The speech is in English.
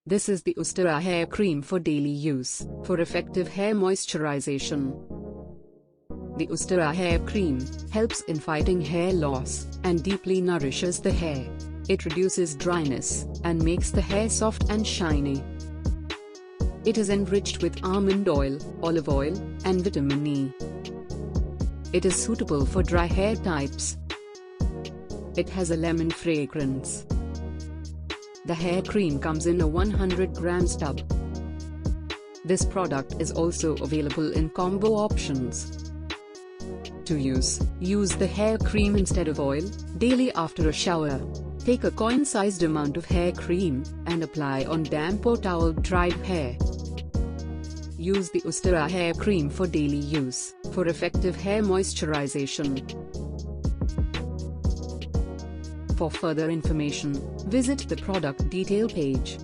This is the Ustraa hair cream for daily use, for effective hair moisturization. The Ustraa hair cream helps in fighting hair loss and deeply nourishes the hair. It reduces dryness and makes the hair soft and shiny. It is enriched with almond oil, olive oil, and vitamin E. It is suitable for dry hair types. It has a lemon fragrance. The hair cream comes in a 100 grams tub. This product is also available in combo options. To use the hair cream instead of oil, daily after a shower. Take a coin-sized amount of hair cream, and apply on damp or towel-dried hair. Use the Ustraa hair cream for daily use, for effective hair moisturization. For further information, visit the product detail page.